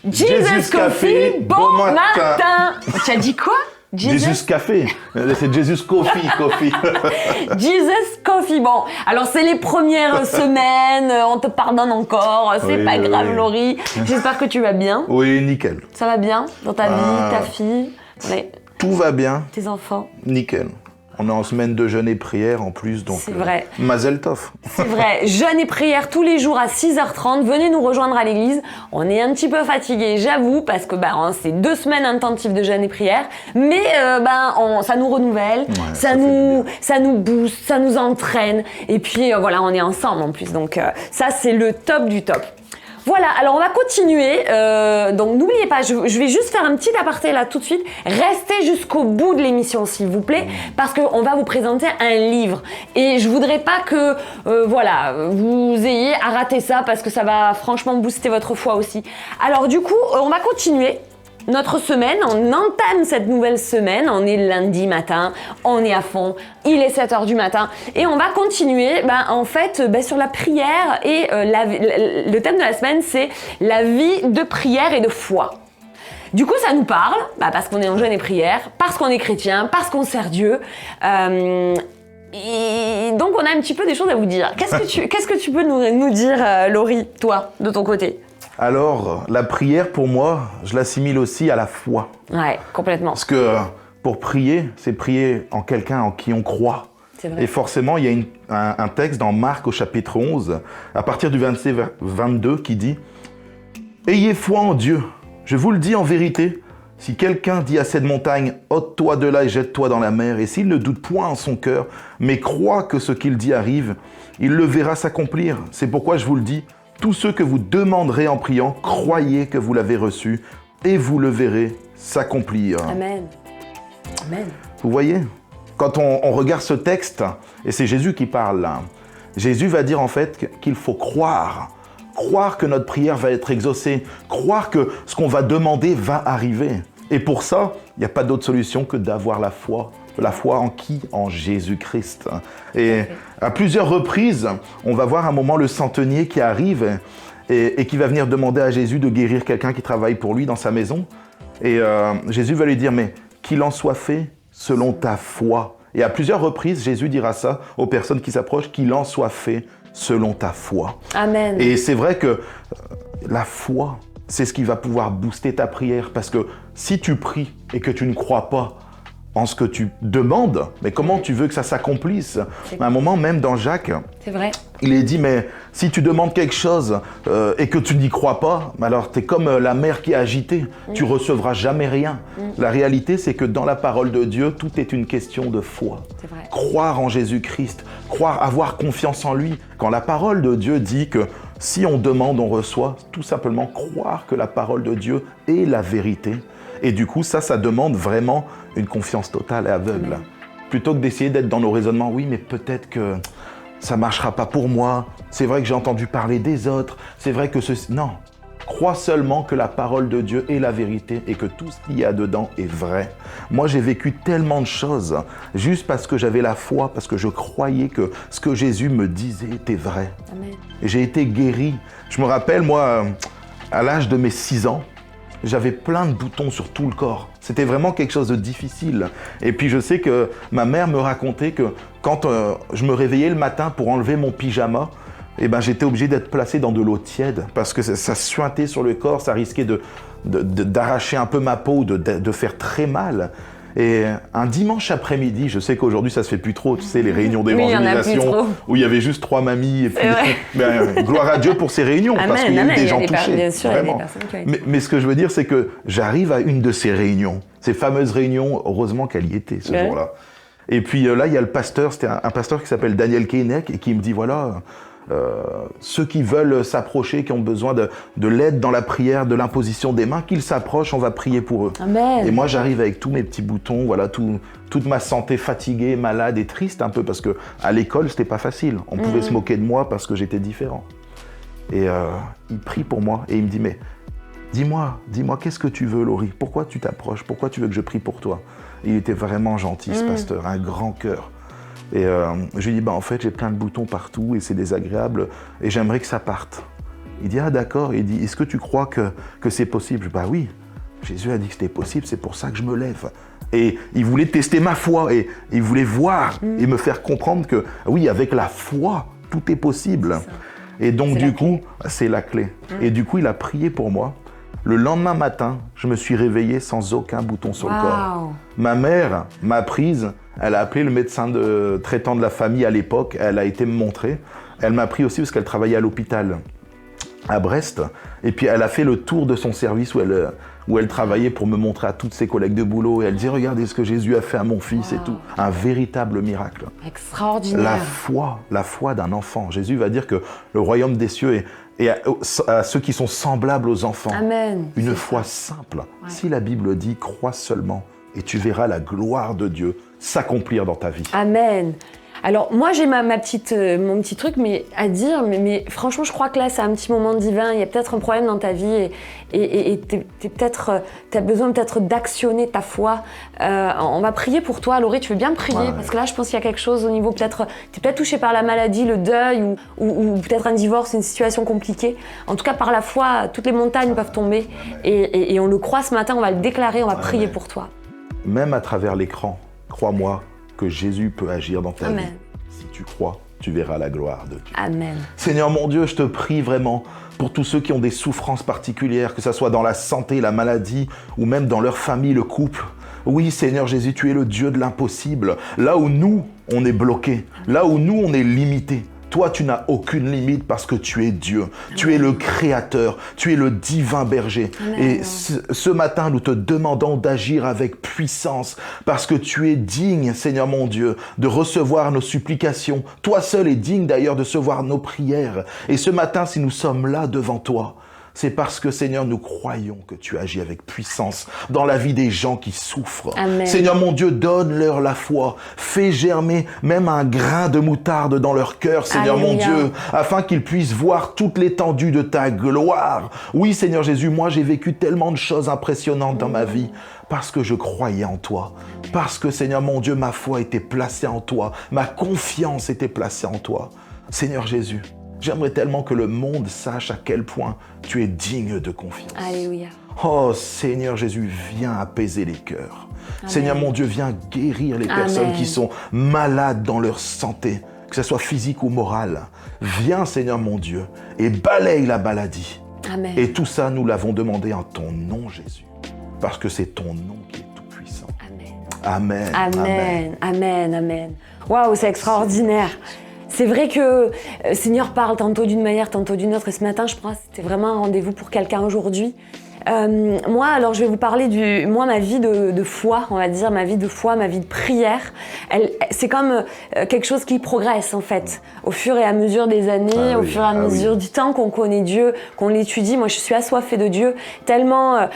Jesus Coffee, bon matin. Tu as dit quoi? Jesus Café, c'est Jesus Coffee. Jesus Coffee, bon, alors c'est les premières semaines, on te pardonne encore, c'est Oui, pas grave oui. Laurie, j'espère que tu vas bien. Oui, nickel. Ça va bien dans ta vie, ta fille, Tout va bien, tes enfants? nickel. On est en semaine de jeûne et prière en plus, donc C'est vrai. Mazel Tov. C'est vrai, jeûne et prière tous les jours à 6h30, venez nous rejoindre à l'église. On est un petit peu fatigués, j'avoue, parce que c'est 2 semaines intensives de jeûne et prière, mais ça nous renouvelle, ça nous booste, ça nous entraîne, et puis voilà, on est ensemble en plus, donc ça c'est le top du top. Voilà, alors on va continuer, donc n'oubliez pas, je vais juste faire un petit aparté là tout de suite, restez jusqu'au bout de l'émission s'il vous plaît, parce qu'on va vous présenter un livre, et je voudrais pas que, vous ayez à rater ça, parce que ça va franchement booster votre foi aussi. Alors du coup, on va continuer notre semaine, on entame cette nouvelle semaine, on est lundi matin, on est à fond, il est 7h du matin et on va continuer sur la prière et le thème de la semaine c'est la vie de prière et de foi. Du coup ça nous parle, parce qu'on est en jeûne et prière, parce qu'on est chrétien, parce qu'on sert Dieu. Et donc on a un petit peu des choses à vous dire. Qu'est-ce que tu peux nous dire Laurie, toi, de ton côté? Alors, la prière, pour moi, je l'assimile aussi à la foi. Ouais, complètement. Parce que pour prier, c'est prier en quelqu'un en qui on croit. C'est vrai. Et forcément, il y a un texte dans Marc au chapitre 11, à partir du verset 22, qui dit « Ayez foi en Dieu. Je vous le dis en vérité, si quelqu'un dit à cette montagne « ôte-toi de là et jette-toi dans la mer », et s'il ne doute point en son cœur, mais croit que ce qu'il dit arrive, il le verra s'accomplir. C'est pourquoi je vous le dis, tout ce que vous demanderez en priant, croyez que vous l'avez reçu et vous le verrez s'accomplir. Amen. Amen. Vous voyez, quand on regarde ce texte, et c'est Jésus qui parle là, Jésus va dire en fait qu'il faut croire que notre prière va être exaucée, croire que ce qu'on va demander va arriver. Et pour ça, il n'y a pas d'autre solution que d'avoir la foi. La foi en qui? En Jésus-Christ. Et à plusieurs reprises, on va voir un moment le centenier qui arrive et qui va venir demander à Jésus de guérir quelqu'un qui travaille pour lui dans sa maison. Et Jésus va lui dire, mais qu'il en soit fait selon ta foi. Et à plusieurs reprises, Jésus dira ça aux personnes qui s'approchent, qu'il en soit fait selon ta foi. Amen. Et c'est vrai que la foi, c'est ce qui va pouvoir booster ta prière. Parce que si tu pries et que tu ne crois pas en ce que tu demandes, mais comment tu veux que ça s'accomplisse? À un moment, même dans Jacques, c'est vrai. Il est dit, mais si tu demandes quelque chose et que tu n'y crois pas, alors tu es comme la mer qui est agitée, tu recevras jamais rien. La réalité, c'est que dans la parole de Dieu, tout est une question de foi. C'est vrai. Croire en Jésus-Christ, avoir confiance en lui. Quand la parole de Dieu dit que si on demande, on reçoit, tout simplement croire que la parole de Dieu est la vérité. Et du coup, ça demande vraiment une confiance totale et aveugle. Plutôt que d'essayer d'être dans nos raisonnements, oui, mais peut-être que ça ne marchera pas pour moi. C'est vrai que j'ai entendu parler des autres. C'est vrai que ceci... Non. Crois seulement que la parole de Dieu est la vérité et que tout ce qu'il y a dedans est vrai. Moi, j'ai vécu tellement de choses juste parce que j'avais la foi, parce que je croyais que ce que Jésus me disait était vrai. Amen. Et j'ai été guéri. Je me rappelle, moi, à l'âge de mes 6 ans, j'avais plein de boutons sur tout le corps. C'était vraiment quelque chose de difficile. Et puis je sais que ma mère me racontait que quand je me réveillais le matin pour enlever mon pyjama, j'étais obligé d'être placé dans de l'eau tiède parce que ça suintait sur le corps, ça risquait d'arracher un peu ma peau, de faire très mal. Et un dimanche après-midi, je sais qu'aujourd'hui ça se fait plus trop, tu sais, les réunions d'évangélisation où il y avait juste 3 mamies. Et puis, gloire à Dieu pour ces réunions, parce qu'il y a eu des gens touchés. Bien sûr, vraiment. Il y a des Mais ce que je veux dire, c'est que j'arrive à une de ces réunions, ces fameuses réunions, heureusement qu'elle y était ce jour-là. Et puis là, il y a le pasteur, c'était un pasteur qui s'appelle Daniel Keinec et qui me dit, voilà... ceux qui veulent s'approcher, qui ont besoin de l'aide dans la prière, de l'imposition des mains, qu'ils s'approchent, on va prier pour eux. Amen. Et moi, j'arrive avec tous mes petits boutons, voilà, toute ma santé fatiguée, malade et triste un peu, parce que à l'école, c'était pas facile. On pouvait se moquer de moi parce que j'étais différent. Et il prie pour moi et il me dit, mais dis-moi, qu'est-ce que tu veux, Laurie? Pourquoi tu t'approches? Pourquoi tu veux que je prie pour toi? Et il était vraiment gentil, ce pasteur, un grand cœur. Et je lui dis, en fait, j'ai plein de boutons partout et c'est désagréable et j'aimerais que ça parte. Il dit, ah d'accord. Il dit, est-ce que tu crois que c'est possible? Bah oui, Jésus a dit que c'était possible, c'est pour ça que je me lève. Et il voulait tester ma foi et il voulait voir et me faire comprendre que oui, avec la foi, tout est possible. Et donc du coup, c'est la clé. Et du coup, il a prié pour moi. Le lendemain matin, je me suis réveillé sans aucun bouton sur le corps. Ma mère m'a prise, elle a appelé le médecin traitant de la famille à l'époque, elle a été me montrer. Elle m'a pris aussi parce qu'elle travaillait à l'hôpital à Brest. Et puis elle a fait le tour de son service où elle travaillait pour me montrer à toutes ses collègues de boulot. Et elle disait, regardez ce que Jésus a fait à mon fils et tout. Un véritable miracle. Extraordinaire. La foi d'un enfant. Jésus va dire que le royaume des cieux est à ceux qui sont semblables aux enfants. Amen. Une foi simple. Ouais. Si la Bible dit, crois seulement et tu verras la gloire de Dieu s'accomplir dans ta vie. Amen. Alors moi j'ai mon petit truc à dire, mais franchement je crois que là c'est un petit moment divin, il y a peut-être un problème dans ta vie et t'as besoin peut-être d'actionner ta foi. On va prier pour toi, Laurie, tu veux bien prier? Parce que là je pense qu'il y a quelque chose au niveau t'es peut-être touché par la maladie, le deuil ou peut-être un divorce, une situation compliquée. En tout cas par la foi, toutes les montagnes peuvent tomber et on le croit ce matin, on va le déclarer, on va prier pour toi. Même à travers l'écran, crois-moi, que Jésus peut agir dans ta vie. Si tu crois, tu verras la gloire de Dieu. Amen. Seigneur mon Dieu, je te prie vraiment pour tous ceux qui ont des souffrances particulières, que ce soit dans la santé, la maladie ou même dans leur famille, le couple. Oui, Seigneur Jésus, tu es le Dieu de l'impossible. Là où nous, on est bloqués, là où nous, on est limités. Toi, tu n'as aucune limite parce que tu es Dieu. Amen. Tu es le Créateur. Tu es le divin berger. Amen. Et ce matin, nous te demandons d'agir avec puissance parce que tu es digne, Seigneur mon Dieu, de recevoir nos supplications. Toi seul es digne d'ailleurs de recevoir nos prières. Et ce matin, si nous sommes là devant toi, c'est parce que, Seigneur, nous croyons que tu agis avec puissance dans la vie des gens qui souffrent. Amen. Seigneur, mon Dieu, donne-leur la foi. Fais germer même un grain de moutarde dans leur cœur, Seigneur, Alléluia. Mon Dieu, afin qu'ils puissent voir toute l'étendue de ta gloire. Oui, Seigneur Jésus, moi, j'ai vécu tellement de choses impressionnantes dans ma vie parce que je croyais en toi. Parce que, Seigneur, mon Dieu, ma foi était placée en toi. Ma confiance était placée en toi. Seigneur Jésus, j'aimerais tellement que le monde sache à quel point tu es digne de confiance. Alléluia. Oh Seigneur Jésus, viens apaiser les cœurs. Amen. Seigneur mon Dieu, viens guérir les personnes qui sont malades dans leur santé, que ce soit physique ou morale. Viens Seigneur mon Dieu et balaye la maladie. Amen. Et tout ça, nous l'avons demandé en ton nom Jésus, parce que c'est ton nom qui est tout puissant. Amen. Amen. Amen. Amen. Amen. Waouh, c'est extraordinaire. C'est vrai que Seigneur parle tantôt d'une manière, tantôt d'une autre. Et ce matin, je pense que c'était vraiment un rendez-vous pour quelqu'un aujourd'hui. Moi, alors, je vais vous parler ma vie de foi, on va dire, ma vie de foi, ma vie de prière. C'est comme quelque chose qui progresse, en fait, au fur et à mesure des années, au fur et à mesure du temps qu'on connaît Dieu, qu'on l'étudie. Moi, je suis assoiffée de Dieu, tellement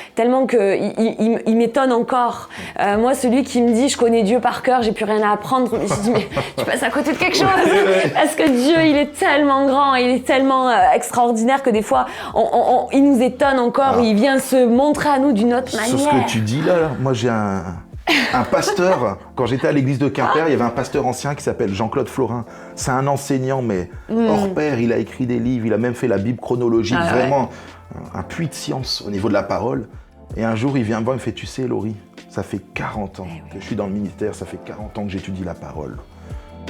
qu'il m'étonne encore. Moi, celui qui me dit, je connais Dieu par cœur, j'ai plus rien à apprendre, je me dis, mais tu passes à côté de quelque chose. Parce que Dieu, il est tellement grand, il est tellement extraordinaire que des fois, il nous étonne encore, il vient se montrer à nous d'une autre manière. Sur ce que tu dis là, moi j'ai un pasteur, quand j'étais à l'église de Quimper, il y avait un pasteur ancien qui s'appelle Jean-Claude Florin. C'est un enseignant, mais hors pair, il a écrit des livres, il a même fait la Bible chronologique, vraiment un puits de science au niveau de la parole. Et un jour, il vient me voir, il me fait, tu sais Laurie, ça fait 40 ans que je suis dans le ministère, ça fait 40 ans que j'étudie la parole.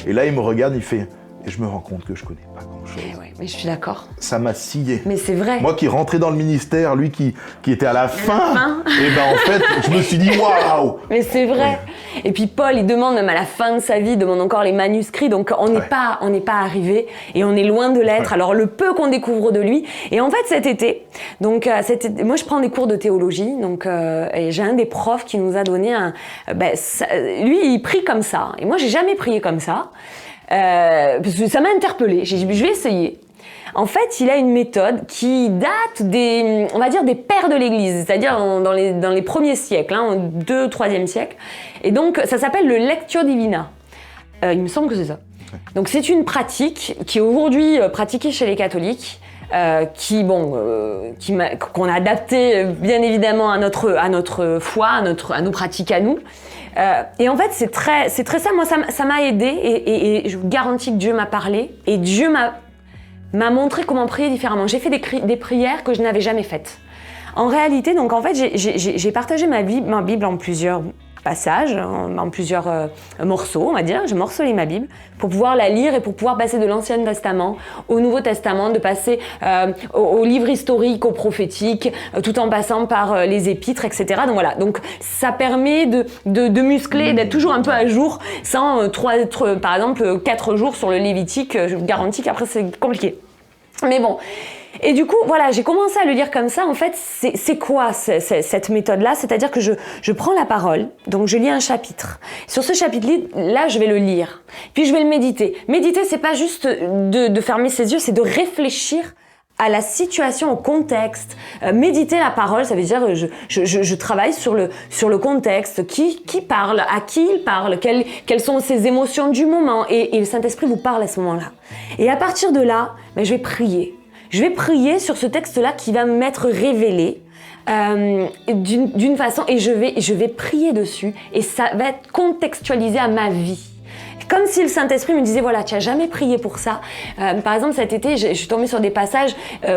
Et là, il me regarde, il fait... Et je me rends compte que je connais pas grand-chose. Mais je suis d'accord. Ça m'a scié. Mais c'est vrai. Moi qui rentrais dans le ministère, lui qui était à la fin. Et ben en fait, je me suis dit waouh. Mais c'est vrai. Oui. Et puis Paul, il demande même à la fin de sa vie, il demande encore les manuscrits. Donc on n'est pas arrivé et on est loin de l'être. Alors le peu qu'on découvre de lui. Et en fait cet été, moi je prends des cours de théologie. Donc et j'ai un des profs qui nous a donné lui il prie comme ça. Et moi j'ai jamais prié comme ça. Parce que ça m'a interpellée. J'ai dit, je vais essayer. En fait, il a une méthode qui date des pères de l'Église, c'est-à-dire dans les premiers siècles, au 2e, 3e siècle. Et donc, ça s'appelle le Lectio Divina. Il me semble que c'est ça. Donc, c'est une pratique qui est aujourd'hui pratiquée chez les catholiques, qu'on a adapté bien évidemment à notre foi, à nos pratiques à nous. Et en fait, c'est très ça. Moi, ça m'a aidé et je vous garantis que Dieu m'a parlé et Dieu m'a montré comment prier différemment. J'ai fait des prières que je n'avais jamais faites. En réalité, donc en fait, j'ai partagé ma Bible en plusieurs passages, en plusieurs morceaux, on va dire. J'ai morcelé ma Bible pour pouvoir la lire et pour pouvoir passer de l'Ancien Testament au Nouveau Testament, de passer au livre historique, au prophétique, tout en passant par les épîtres, etc. Donc voilà, donc ça permet de muscler, d'être toujours un peu à jour, sans par exemple 4 jours sur le Lévitique. Je vous garantis qu'après c'est compliqué. Mais bon. Et du coup, voilà, j'ai commencé à le lire comme ça. En fait, c'est quoi cette méthode-là? C'est-à-dire que je prends la parole, donc je lis un chapitre. Sur ce chapitre-là, je vais le lire. Puis je vais le méditer. Méditer, c'est pas juste de fermer ses yeux, c'est de réfléchir à la situation, au contexte. Méditer la parole, ça veut dire je travaille sur le contexte. Qui parle? À qui il parle? Quelles sont ses émotions du moment? Et le Saint-Esprit vous parle à ce moment-là. Et à partir de là, je vais prier. Je vais prier sur ce texte-là qui va m'être révélé d'une façon et je vais prier dessus et ça va être contextualisé à ma vie. Comme si le Saint-Esprit me disait, voilà, tu n'as jamais prié pour ça. Par exemple, cet été, je suis tombée sur des passages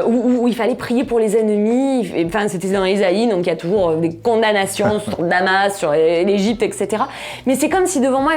où il fallait prier pour les ennemis. Enfin, c'était dans Ésaïe, donc il y a toujours des condamnations sur Damas, sur l'Égypte, etc. Mais c'est comme si devant moi,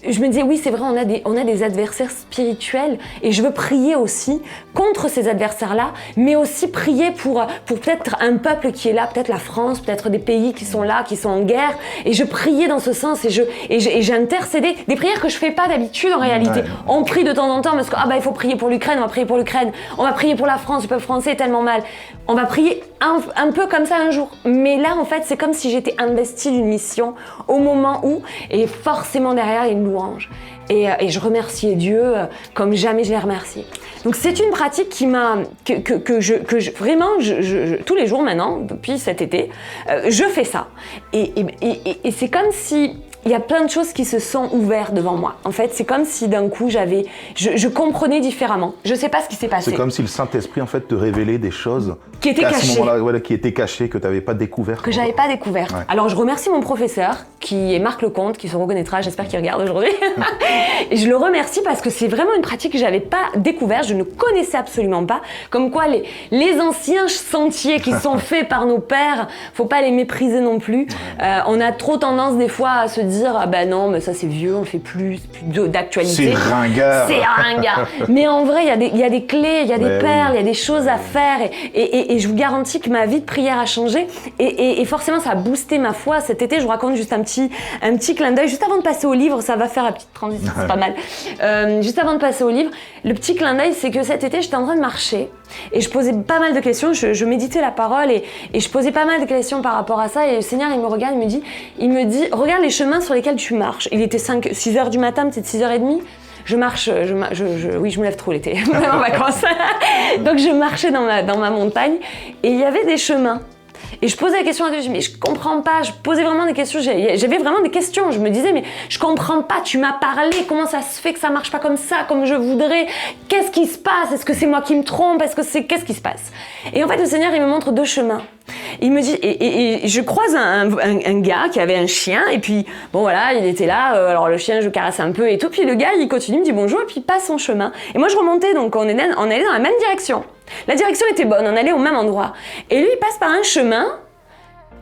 je me disais, oui, c'est vrai, on a des adversaires spirituels et je veux prier aussi contre ces adversaires-là, mais aussi prier pour peut-être un peuple qui est là, peut-être la France, peut-être des pays qui sont là, qui sont en guerre. Et je priais dans ce sens et j'intercédais des prières que je fais pas d'habitude en réalité. Ouais. On prie de temps en temps parce que il faut prier pour l'Ukraine, on va prier pour l'Ukraine, on va prier pour la France, le peuple français est tellement mal. On va prier un peu comme ça un jour. Mais là en fait c'est comme si j'étais investie d'une mission au moment où, et forcément derrière il y a une louange. Et je remerciais Dieu comme jamais je l'ai remercié. Donc c'est une pratique qui m'a vraiment tous les jours maintenant depuis cet été je fais ça et c'est comme si il y a plein de choses qui se sont ouvertes devant moi. En fait, c'est comme si d'un coup je comprenais différemment. Je sais pas ce qui s'est passé. C'est comme si le Saint-Esprit en fait te révélait des choses qui étaient cachées. À ce moment-là, voilà, qui étaient cachées, que tu n'avais pas découvertes. Que j'avais pas découvertes. Ouais. Alors je remercie mon professeur qui est Marc Lecomte, qui se reconnaîtra, j'espère qu'il regarde aujourd'hui. Et je le remercie parce que c'est vraiment une pratique que j'avais pas découverte, je ne connaissais absolument pas. Comme quoi les anciens sentiers qui sont faits par nos pères, faut pas les mépriser non plus. On a trop tendance des fois à se dire ah ben non mais ça c'est vieux, on fait plus d'actualité. C'est ringard. C'est ringard. Mais en vrai il y a des clés, il y a des perles, il y a des choses à faire et je vous garantis que ma vie de prière a changé et forcément ça a boosté ma foi. Cet été je vous raconte juste un petit clin d'œil juste avant de passer au livre, ça va faire la petite transition, c'est pas mal. Juste avant de passer au livre, le petit clin d'œil c'est que cet été j'étais en train de marcher et je posais pas mal de questions, je méditais la parole et je posais pas mal de questions par rapport à ça et le Seigneur il me regarde, il me dit regarde les chemins sur lesquels tu marches. Il était 6 heures du matin, peut-être 6h30. Je marche, oui, je me lève trop l'été, en vacances. Donc je marchais dans ma montagne et il y avait des chemins. Et je posais la question à Dieu, mais je comprends pas, je posais vraiment des questions, j'avais vraiment des questions, je me disais, mais je comprends pas, tu m'as parlé, comment ça se fait que ça marche pas comme ça, comme je voudrais, qu'est-ce qui se passe, est-ce que c'est moi qui me trompe, qu'est-ce qui se passe? Et en fait, le Seigneur, il me montre 2 chemins. Il me dit, et je croise un gars qui avait un chien, et puis, bon voilà, il était là, alors le chien, je caressais un peu et tout, puis le gars, il continue, il me dit bonjour, et puis il passe son chemin. Et moi, je remontais, donc on allait dans la même direction. La direction était bonne, on allait au même endroit. Et lui, il passe par un chemin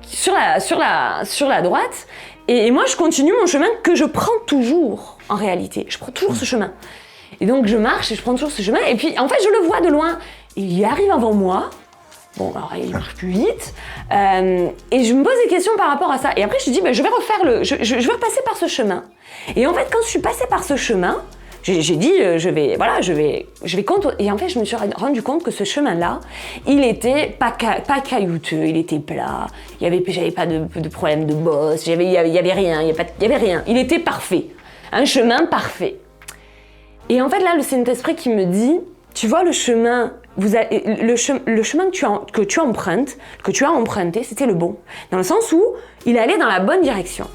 sur la droite, et moi, je continue mon chemin que je prends toujours, en réalité. Je prends toujours ce chemin. Et donc, je marche et je prends toujours ce chemin, et puis, en fait, je le vois de loin. Il arrive avant moi. Bon, alors il marche plus vite. Et je me pose des questions par rapport à ça. Et après, je dis, je vais repasser par ce chemin. Et en fait, quand je suis passée par ce chemin, j'ai dit, je vais compte. Et en fait, je me suis rendu compte que ce chemin-là, il était pas caillouteux, il était plat. J'avais pas de problème de bosse, il y avait rien. Il était parfait. Un chemin parfait. Et en fait, là, le Saint-Esprit qui me dit, tu vois le chemin, le chemin que tu as emprunté, c'était le bon. Dans le sens où il allait dans la bonne direction.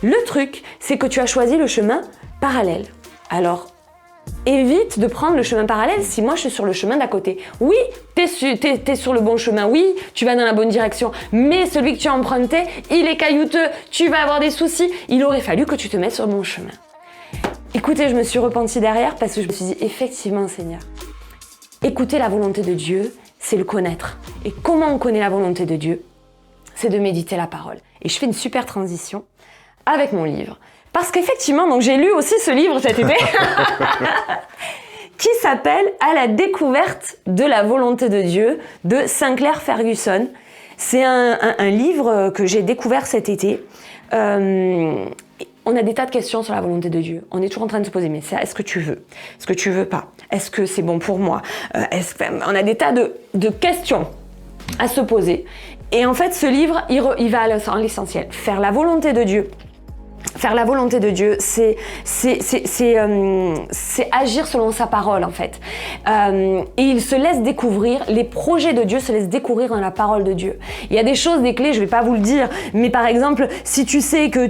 Le truc, c'est que tu as choisi le chemin parallèle. Alors, évite de prendre le chemin parallèle si moi je suis sur le chemin d'à côté. Oui, t'es sur le bon chemin, oui, tu vas dans la bonne direction, mais celui que tu as emprunté, il est caillouteux, tu vas avoir des soucis, il aurait fallu que tu te mettes sur le bon chemin. Écoutez, je me suis repentie derrière parce que je me suis dit, effectivement Seigneur, écouter la volonté de Dieu, c'est le connaître. Et comment on connaît la volonté de Dieu? C'est de méditer la parole. Et je fais une super transition avec mon livre. Parce qu'effectivement, donc j'ai lu aussi ce livre cet été, qui s'appelle « À la découverte de la volonté de Dieu » de Sinclair Ferguson. C'est un livre que j'ai découvert cet été. On a des tas de questions sur la volonté de Dieu. On est toujours en train de se poser, mais est-ce que tu veux? Est-ce que tu veux pas? Est-ce que c'est bon pour moi? On a des tas de questions à se poser. Et en fait, ce livre, il va à l'essentiel. Faire la volonté de Dieu. Faire la volonté de Dieu, c'est agir selon sa parole en fait. Et il se laisse découvrir, les projets de Dieu se laissent découvrir dans la parole de Dieu. Il y a des choses, des clés, je vais pas vous le dire, mais par exemple, si tu sais que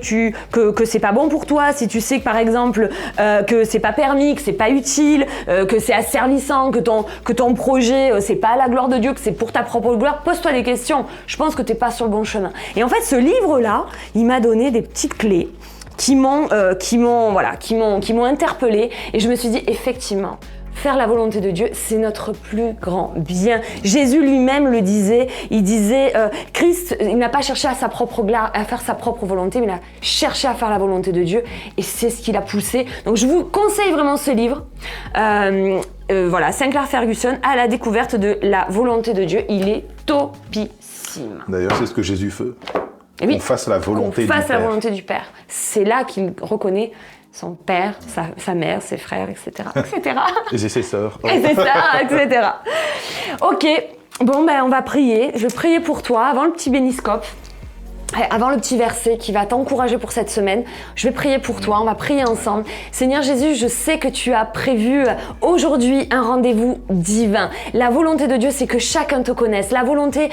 c'est pas bon pour toi, si tu sais que par exemple que c'est pas permis, que c'est pas utile, que c'est asservissant, que ton projet c'est pas à la gloire de Dieu, que c'est pour ta propre gloire, pose-toi des questions. Je pense que t'es pas sur le bon chemin. Et en fait, ce livre-là, il m'a donné des petites clés qui m'ont interpellée, et je me suis dit effectivement, faire la volonté de Dieu, c'est notre plus grand bien. Jésus lui-même le disait, il disait Christ, il n'a pas cherché à faire sa propre volonté, mais il a cherché à faire la volonté de Dieu, et c'est ce qui l'a poussé. Donc je vous conseille vraiment ce livre. Sinclair Ferguson, À la découverte de la volonté de Dieu. Il est topissime. D'ailleurs, c'est ce que Jésus fait. Et oui, qu'on fasse la volonté du Père. La volonté du Père. C'est là qu'il reconnaît son père, sa mère, ses frères, etc. etc. Et ses sœurs. Et ses sœurs, etc. Ok, bon on va prier. Je vais prier pour toi avant le petit béniscope. Avant le petit verset qui va t'encourager pour cette semaine, je vais prier pour toi, on va prier ensemble. Seigneur Jésus, je sais que tu as prévu aujourd'hui un rendez-vous divin. La volonté de Dieu, c'est que chacun te connaisse. Ta volonté,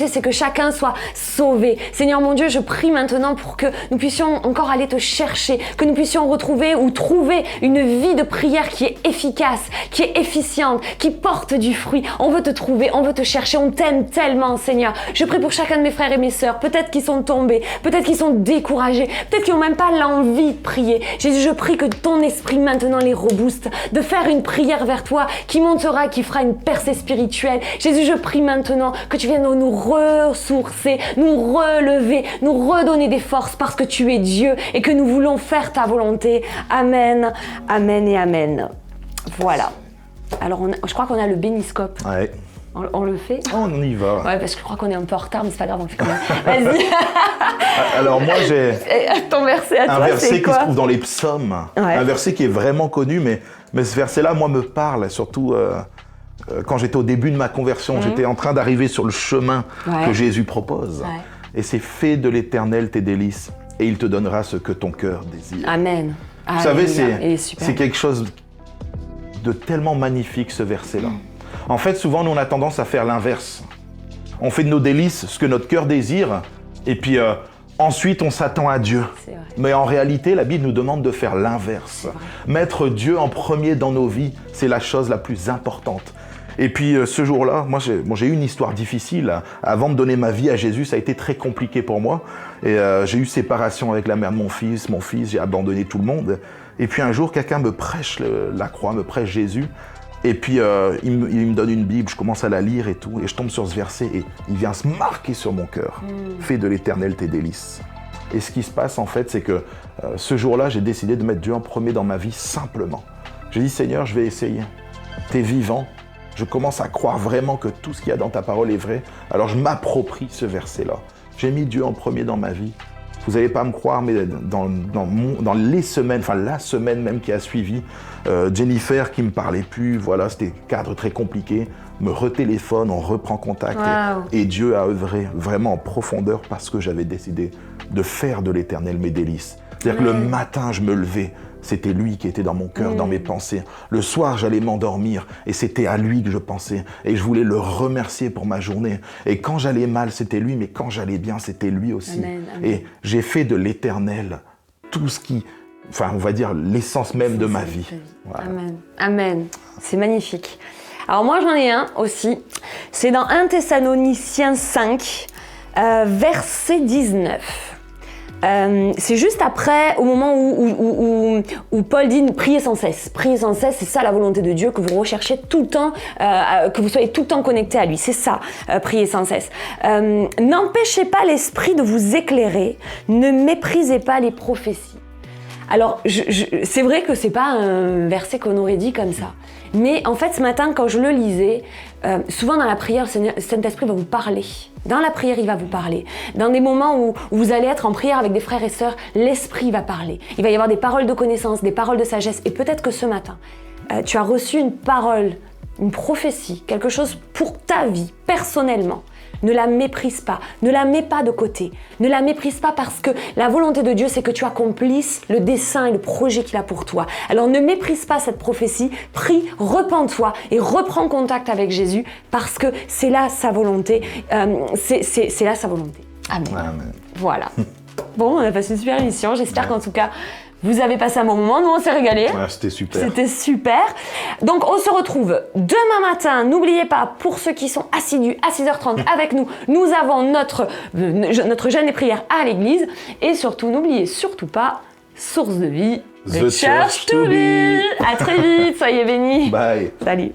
c'est que chacun soit sauvé. Seigneur mon Dieu, je prie maintenant pour que nous puissions encore aller te chercher, que nous puissions retrouver ou trouver une vie de prière qui est efficace, qui est efficiente, qui porte du fruit. On veut te trouver, on veut te chercher, on t'aime tellement, Seigneur. Je prie pour chacun de mes frères et mes sœurs, peut-être qu'ils sont tombés, peut-être qu'ils sont découragés, peut-être qu'ils n'ont même pas l'envie de prier. Jésus, je prie que ton esprit maintenant les rebooste, de faire une prière vers toi qui montera, qui fera une percée spirituelle. Jésus, je prie maintenant que tu viennes nous ressourcer, nous relever, nous redonner des forces parce que tu es Dieu et que nous voulons faire ta volonté. Amen, amen et amen. Voilà. Alors, je crois qu'on a le béniscope. Ouais. On le fait? On y va. Ouais, parce que je crois qu'on est un peu en retard, mais c'est pas grave, on le fait quand même. Vas-y. Alors moi, j'ai ton verset à toi, un verset c'est quoi? qui se trouve dans les psaumes. Ouais. Un verset qui est vraiment connu, mais ce verset-là, moi, me parle, surtout quand j'étais au début de ma conversion. J'étais en train d'arriver sur le chemin que Jésus propose. Ouais. Et c'est « Fais de l'Éternel tes délices, et il te donnera ce que ton cœur désire. » Amen. Vous savez, c'est quelque chose de tellement magnifique, ce verset-là. En fait, souvent, nous, on a tendance à faire l'inverse. On fait de nos délices ce que notre cœur désire, et puis ensuite, on s'attend à Dieu. Mais en réalité, la Bible nous demande de faire l'inverse. Mettre Dieu en premier dans nos vies, c'est la chose la plus importante. Et puis, ce jour-là, moi, j'ai eu une histoire difficile. Avant de donner ma vie à Jésus, ça a été très compliqué pour moi. Et j'ai eu séparation avec la mère de mon fils, j'ai abandonné tout le monde. Et puis, un jour, quelqu'un me prêche la croix, me prêche Jésus. Et puis, il me donne une Bible, je commence à la lire et tout, et je tombe sur ce verset, et il vient se marquer sur mon cœur. Fais de l'Éternel tes délices. Et ce qui se passe, en fait, c'est que ce jour-là, j'ai décidé de mettre Dieu en premier dans ma vie, simplement. J'ai dit, Seigneur, je vais essayer. T'es vivant. Je commence à croire vraiment que tout ce qu'il y a dans ta parole est vrai. Alors, je m'approprie ce verset-là. J'ai mis Dieu en premier dans ma vie. Vous n'allez pas me croire, mais dans les semaines, enfin la semaine même qui a suivi, Jennifer qui me parlait plus, voilà, c'était un cadre très compliqué, me retéléphone, on reprend contact. Wow. Et Dieu a œuvré vraiment en profondeur parce que j'avais décidé de faire de l'Éternel mes délices. C'est-à-dire que le matin, je me levais, c'était lui qui était dans mon cœur, dans mes pensées. Le soir, j'allais m'endormir et c'était à lui que je pensais. Et je voulais le remercier pour ma journée. Et quand j'allais mal, c'était lui, mais quand j'allais bien, c'était lui aussi. Amen, amen. Et j'ai fait de l'Éternel tout ce qui, enfin, on va dire, l'essence même de ma vie. Voilà. Amen. Amen. C'est magnifique. Alors moi, j'en ai un aussi. C'est dans 1 Thessaloniciens 5, verset 19. C'est juste après, au moment où Paul dit priez sans cesse. Priez sans cesse, c'est ça la volonté de Dieu, que vous recherchez tout le temps, que vous soyez tout le temps connecté à lui. C'est ça, priez sans cesse. N'empêchez pas l'esprit de vous éclairer, ne méprisez pas les prophéties. Alors, c'est vrai que c'est pas un verset qu'on aurait dit comme ça. Mais en fait, ce matin, quand je le lisais, souvent dans la prière, le Saint-Esprit va vous parler. Dans la prière, il va vous parler. Dans des moments où vous allez être en prière avec des frères et sœurs, l'Esprit va parler. Il va y avoir des paroles de connaissance, des paroles de sagesse. Et peut-être que ce matin, tu as reçu une parole, une prophétie, quelque chose pour ta vie, personnellement. Ne la méprise pas, ne la mets pas de côté. Ne la méprise pas parce que la volonté de Dieu, c'est que tu accomplisses le dessein et le projet qu'il a pour toi. Alors ne méprise pas cette prophétie, prie, repens-toi et reprends contact avec Jésus parce que c'est là sa volonté. C'est là sa volonté. Amen. Amen. Voilà. Bon, on a passé une super émission. J'espère qu'en tout cas, vous avez passé un bon moment. Nous, on s'est régalés. Ouais, c'était super. C'était super. Donc, on se retrouve demain matin. N'oubliez pas, pour ceux qui sont assidus à 6h30 avec nous, nous avons notre jeûne et prière à l'église. Et surtout, n'oubliez surtout pas, source de vie, The Church to be. À très vite. Soyez bénis. Bye. Salut.